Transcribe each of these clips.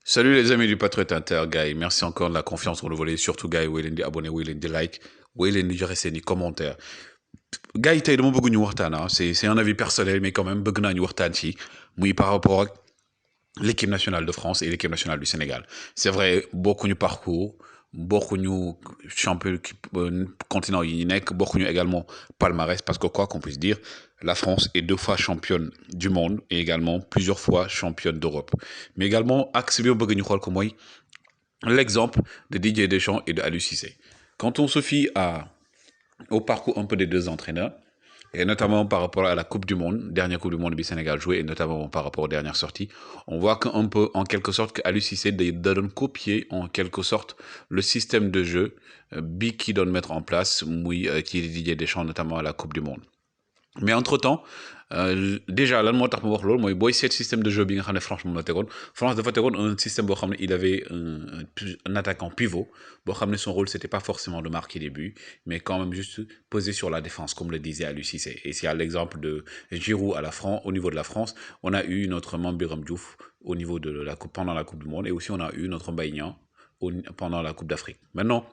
Salut les amis du Patriot Inter, Guy. Merci encore de la confiance renouvelée. Surtout, Guy, woy leen di abonné, woy leen di like, woy leen di joxe seen i commentaire. Guy, tey dama bëgg ñu waxtaan c'est un avis personnel mais quand même bëgg naa ñu waxtaan ci muy par rapport ak l'équipe nationale de France et l'équipe nationale du Sénégal. C'est vrai, bokkuñu parcours, bokkuñu champion continent yi ñu nekk, bokkuñu également palmarès parce que quoi qu'on puisse dire, la France est 2 fois championne du monde et également plusieurs fois championne d'Europe. Mais également, axe bi ma bëgg ñu xool ko mooy l'exemple de Didier Deschamps et de Aliou Cissé. Quand on se fie au parcours un peu des deux entraîneurs, et notamment par rapport à la Coupe du Monde, dernière Coupe du Monde du Sénégal jouée, et notamment par rapport aux dernières sorties, on voit qu'un peu, en quelque sorte, qu'Aliou Cissé donne copier en quelque sorte le système de jeu qui donne mettre en place, oui, qui est Didier Deschamps, notamment à la Coupe du Monde. Mais entre temps déjà lan moo tax ma wax loolu mooy booy seet système de jeu bi nga xam ne franchement la tegoon France dafa tegoon un système boo xam ne il avait un attaquant pivot boo xam ne son rôle c'était pas forcément de marquer des buts mais quand même juste poser sur la défense comme le disait Aliou Cissé. Et s'il y a l'exemple de Giroud à la France, au niveau de la France, on a eu notre Mambiram Diouf au niveau de la coupe pendant la Coupe du Monde et aussi on a eu notre Mbaye Niang pendant la Coupe d'Afrique. Maintenant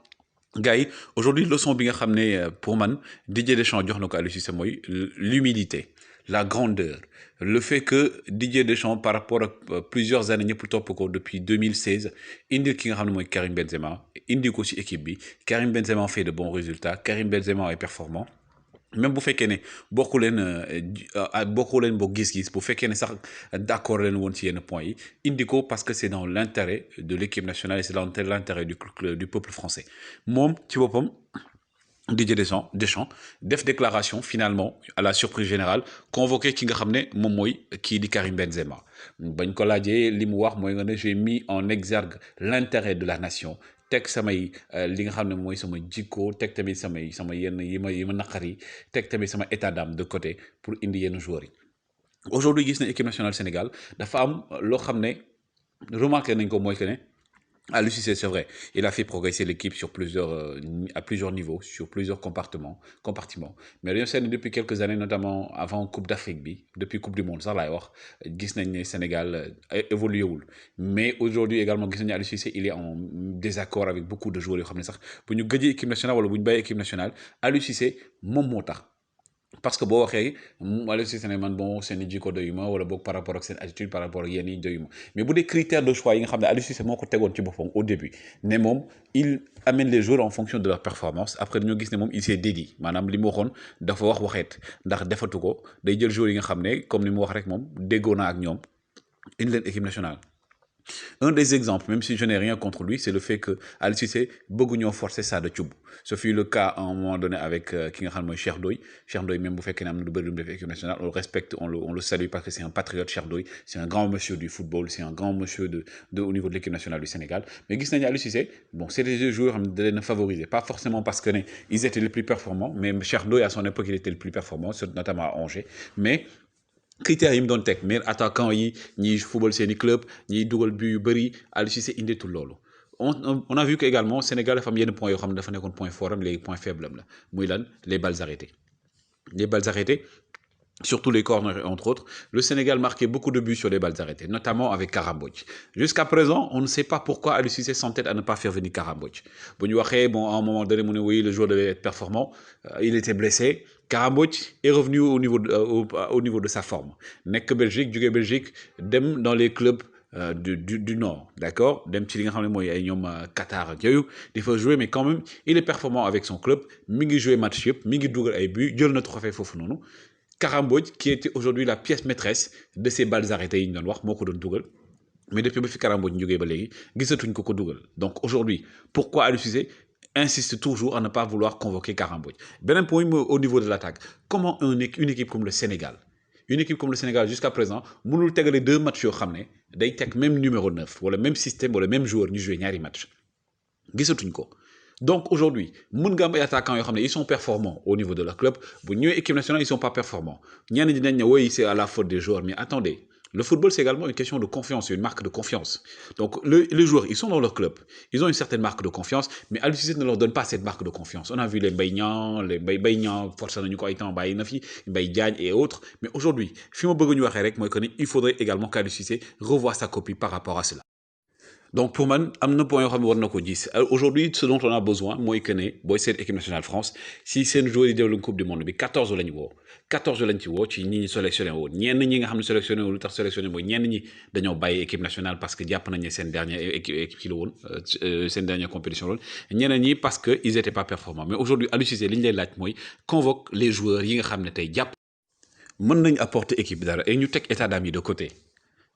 gars yi aujourd'hui leçon bi nga xam ne pour man Didier Deschamps jox na ko Aliou Cissé mooy l'humilité, la grandeur, le fait que Didier Deschamps par rapport à plusieurs années ñëpp topp ko depuis 2016 indi ki nga xam ne mooy Karim Benzema indi ko ci équipe bi. Karim Benzema fait de bons résultats, Karim Benzema est performant. Même bu fekkee ne bokku leen bokku leen boo gis-gis bu fekkee ne sax d'accord leen woon ci yenn points yi indi ko parce que c'est dans l'intérêt de l'équipe nationale et c'est dans l'intérêt du peuple français moom ci boppam Didier Deschamps def déclaration finalement à la surprise générale convoqué ki nga xam ne moom mooy kii di Karim Benzema bañ ko laajee li mu wax mooy nga ne j'ai mis en exergue l'intérêt de la nation teg samay li nga xam ne mooy sama jikko teg tamit sama yenn yi ma naqari teg tamit sama état d'âme de côté pour indi yenn joueurs yi. Aujourd'hui gis na équipe nationale Sénégal dafa am loo xam ne remarqué nañ ko mooy que ne Aliou Cissé, c'est vrai, il a fait progresser l'équipe sur à plusieurs niveaux, sur plusieurs compartiments. Mais dañoo seetlu depuis quelques années, notamment avant Coupe d'Afrique bi, depuis Coupe du Monde sax laay wax, gis nañ ne Sénégal évolué wul. Mais aujourd'hui également gis nañ ne Aliou Cissé, il est en désaccord avec beaucoup de joueurs yoo xam ne sax bu ñu gëjee équipe nationale wala bu ñu bàyyi équipe nationale Aliou Cissé moom moo tax. Parce que boo waxee Aliou Cissé ne man bon seen i jikko doyuma wala boog par rapport ak seen attitude par rapport ak yenn yi doyuma mais bu dee critère de choix yi nga xam ne Aliou Cissé moo ko tegoon ci boppam au début ne moom il amène les joueurs en fonction de leur performance après dañoo gis ne moom il s'est dédié maanaam li mu waxoon dafa wax waxeet ndax defatu ko day jël joueurs yi nga xam ne comme ni mu wax rek moom déggoo na ak ñoom indi leen équipe nationale. Un des exemples, même si je n'ai rien contre lui, c'est le fait que Aliou Cissé bëgguñoo forcer Sada Thioub. Ce fut le cas à un moment donné avec ki nga xam ne mooy Cheikh Ndoye. Cheikh Ndoye même bu fekkee ne am na lu bëri lu mu def équipe nationale on le respecte on le salue parce que c'est un patriote. Cheikh Ndoye c'est un grand monsieur du football, c'est un grand monsieur au niveau de l'équipe nationale du Sénégal. Mais gis nañu Aliou Cissé bon c'est des joueurs xam ne da leen a favoriser pas forcément parce que ne ils étaient les plus performants mais Cheikh Ndoye à son époque il était le plus performant notamment à Angers. Mais critères yi mu doon teg mais attaquant yi ñiy football seeni club ñiy dugal but yu bëri Aliou Cissé indeetul loolu. On a vu que également Sénégal dafa am yenn points yoo xam ne dafa nekkoon point fort am léegi point faible am la muy lan les balles arrêtées. Les balles arrêtées, surtout les corners entre autres, le Sénégal marquait beaucoup de buts sur les balles arrêtées, notamment avec Karambodj. Jusqu'à présent, on ne sait pas pourquoi Aliou Cissé s'entête à ne pas faire venir Karambodj. Bu ñu waxee bon à un moment donné mu ne oui le joueur devait être performant, il était blessé. Karambodj est revenu au niveau de sa forme nekk Belgique jóge Belgique dem dans les clubs du Nord, d'accord dem ci li nga xam ne mooy ay ñoom Qatar ak yooyu di fa jouer mais quand même il est performant avec son club mi ngi jouer match yëpp mi ngi dugal ay buts jël na trophée foofu noonu. Karambodj qui était aujourd'hui la pièce maîtresse de ces balles arrêtées yi ñu doon wax moo ko doon dugal mais depuis ba fi Karambodj jógee ba léegi gisatuñ ko dugal. Donc aujourd'hui pourquoi Aliou Cissé insiste toujours à ne pas vouloir convoquer Karambodj. Beneen point au niveau de l'attaque, comment une équipe comme le Sénégal, une équipe comme le Sénégal jusqu'à présent mënul tegale 2 matchs yoo xam ne day teg même numéro 9 wala même système wala même joueur ñu joué ñaari match gisatuñ ko. Donc aujourd'hui mën nga am ay attaquants yoo xam ne ils sont performants au niveau de leur club bu ñëwee équipe nationale ils sont pas performants ñenn ñi dinañ ne oui c'est à la faute des joueurs mais attendez. Le football, c'est également une question de confiance, c'est une marque de confiance. Donc, les joueurs, ils sont dans leur club, ils ont une certaine marque de confiance, mais Aliou Cissé ne leur donne pas cette marque de confiance. On a vu les Mbaye Niang, forcément, Mbaye Diagne et autres. Mais aujourd'hui, il faudrait également qu'Aliou Cissé revoie sa copie par rapport à cela. Donc pour moi, am point yoo xam war na ko gis aujourd'hui ce dont on a besoin mooy que ne booy seet équipe nationale France si seen joueurs yi déwlu coupe du monde bi 14 lañu woo 14 lañ ci woo ci ñi ñi sélectionné woon ñenn ñi nga xam ne sélectionné wu lu tax sélectionné mooy ñenn ñi dañoo bàyyi équipe nationale parce que jàpp nañ ne seen dernière équipe ki la woon seen dernière compétition loolu ñeneen ñi parce que ils étaient pas performants mais aujourd'hui Aliou Cissé li ñu lay laaj mooy convoque les joueurs yi nga xam ne tey jàpp mën nañ apporter équipe dara et ñu teg état d'âme yi de côté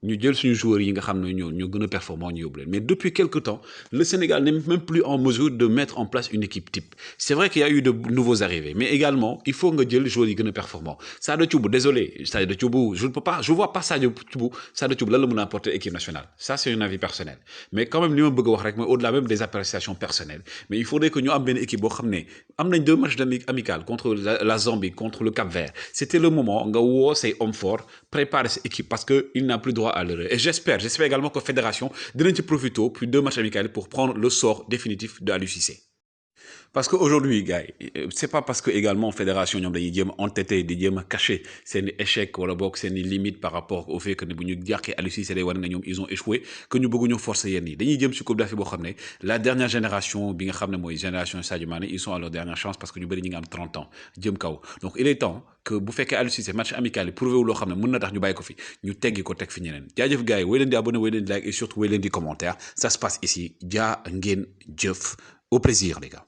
ñu jël suñu joueurs yi nga xam ne ñoo gën a performant ñu yóbbu leen mais depuis quelque temps le Sénégal n'est même plus en mesure de mettre en place une équipe type c'est vrai qu'il y a eu de nouveaux arrivés mais également il faut nga jël joueurs yi gën a performant Sadio Thioub désolé Sadio Thioub je ne peux pas je vois pas Sadio Thioub lan la mën a apporter équipe nationale ça c'est un avis personnel mais quand même li ma bëgg a wax rek mooy au-delà même des appréciations personnelles mais il faudrait que ñu am benn équipe boo xam ne am nañ 2 matchs amicaux contre la Zambie contre le Cap-Vert c'était le moment nga woo say hommes forts préparer cette équipe parce que il n'a plus droit à l'erreur et j'espère également que fédération dinañ ci profiter puis 2 matchs amicaux pour prendre le sort définitif de Aliou Cissé parce que aujourd'hui gars c'est pas parce que également fédération ñom dañuy jëm entêté di jëm cacher seen échec wala bok seen limite par rapport au fait que ne bu ñu jàqee Aliou Cissé day war na ñom ils ont échoué que ñu bëggu ñu forcer yenn yi dañuy jëm ci coupe d'Afrique bo xamné la dernière génération bi nga xamné moy génération Sadio Mané ils sont à leur dernière chance parce que ñu bari ñi nga am 30 ans jëm kaw donc il est temps que bu fekkee Aliou Cissé match amical yi prouvé wu loo xam ne mën na tax ñu bàyyi ko fi ñu teggi ko teg fi ñeneen jaajëf gars yi wéy leen di abonné wéy leen di like et surtout wéy leen di commentaire ça se passe ici jaa ngeen jëf au plaisir les gars